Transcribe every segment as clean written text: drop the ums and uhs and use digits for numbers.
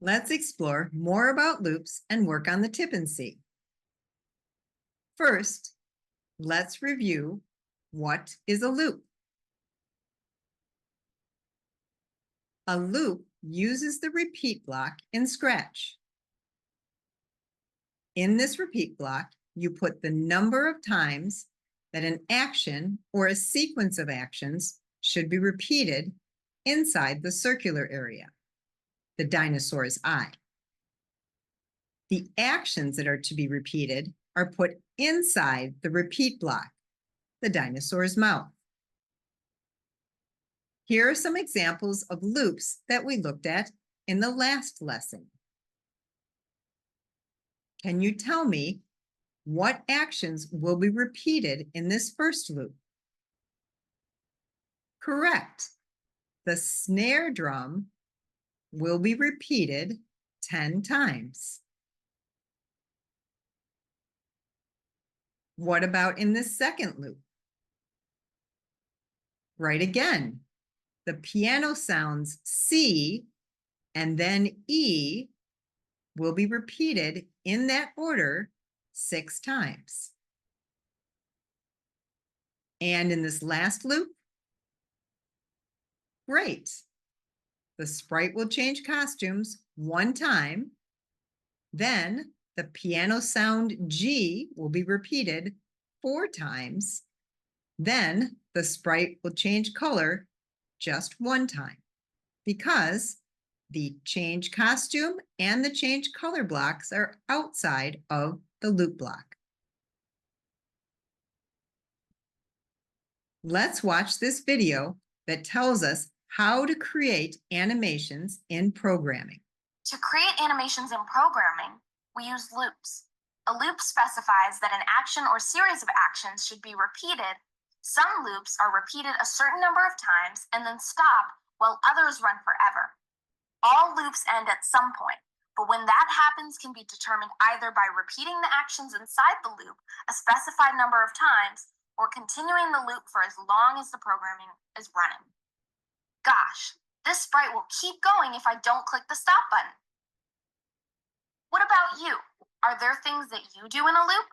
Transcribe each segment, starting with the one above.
Let's explore more about loops and work on the TIPP&SEE. First, let's review what is a loop. A loop uses the repeat block in Scratch. In this repeat block, you put the number of times that an action or a sequence of actions should be repeated inside the circular area, the dinosaur's eye. The actions that are to be repeated are put inside the repeat block, the dinosaur's mouth. Here are some examples of loops that we looked at in the last lesson. Can you tell me what actions will be repeated in this first loop? Correct. The snare drum will be repeated 10 times. What about in this second loop? Right again. The piano sounds C and then E will be repeated in that order 6 times. And in this last loop, great. The sprite will change costumes 1 time. Then the piano sound G will be repeated 4 times. Then the sprite will change color just 1 time because the change costume and the change color blocks are outside of the loop block. Let's watch this video that tells us how to create animations in programming. To create animations in programming, we use loops. A loop specifies that an action or series of actions should be repeated. Some loops are repeated a certain number of times and then stop, while others run forever. All loops end at some point, but when that happens can be determined either by repeating the actions inside the loop a specified number of times or continuing the loop for as long as the programming is running. Gosh, this sprite will keep going if I don't click the stop button. What about you? Are there things that you do in a loop?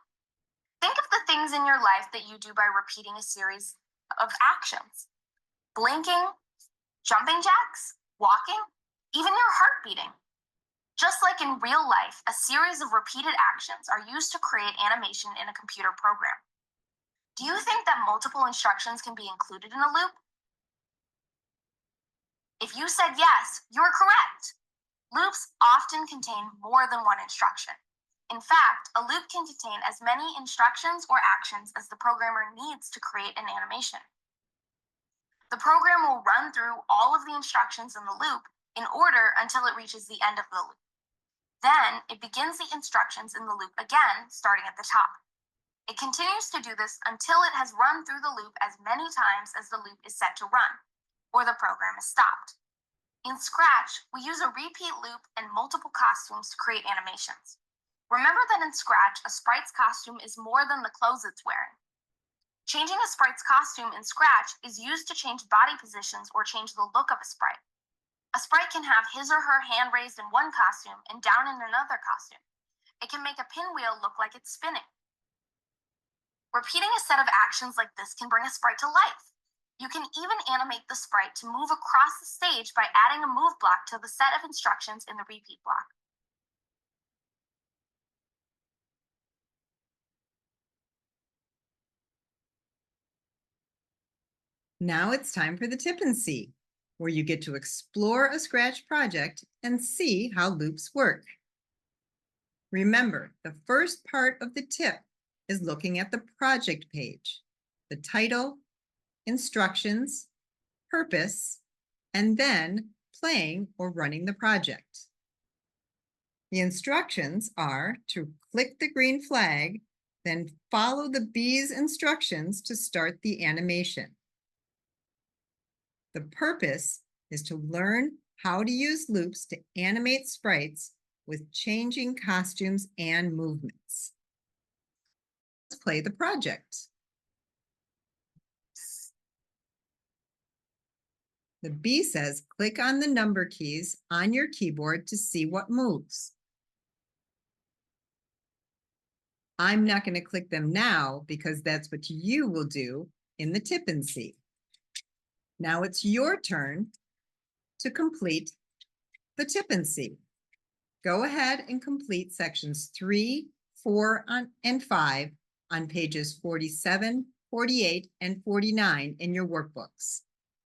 Think of the things in your life that you do by repeating a series of actions. Blinking, jumping jacks, walking, even your heart beating. Just like in real life, a series of repeated actions are used to create animation in a computer program. Do you think that multiple instructions can be included in a loop? If you said yes, you're correct. Loops often contain more than one instruction. In fact, a loop can contain as many instructions or actions as the programmer needs to create an animation. The program will run through all of the instructions in the loop in order until it reaches the end of the loop. Then it begins the instructions in the loop again, starting at the top. It continues to do this until it has run through the loop as many times as the loop is set to run, or the program is stopped. In Scratch, we use a repeat loop and multiple costumes to create animations. Remember that in Scratch, a sprite's costume is more than the clothes it's wearing. Changing a sprite's costume in Scratch is used to change body positions or change the look of a sprite. A sprite can have his or her hand raised in one costume and down in another costume. It can make a pinwheel look like it's spinning. Repeating a set of actions like this can bring a sprite to life. You can even animate the sprite to move across the stage by adding a move block to the set of instructions in the repeat block. Now it's time for the TIPP&SEE, where you get to explore a Scratch project and see how loops work. Remember, the first part of the tip is looking at the project page, the title, instructions, purpose, and then playing or running the project. The instructions are to click the green flag, then follow the bee's instructions to start the animation. The purpose is to learn how to use loops to animate sprites with changing costumes and movements. Let's play the project. The B says, click on the number keys on your keyboard to see what moves. I'm not going to click them now because that's what you will do in the TIPP&SEE. Now it's your turn to complete the TIPP&SEE. Go ahead and complete sections 3, 4, and 5 on pages 47, 48, and 49 in your workbooks.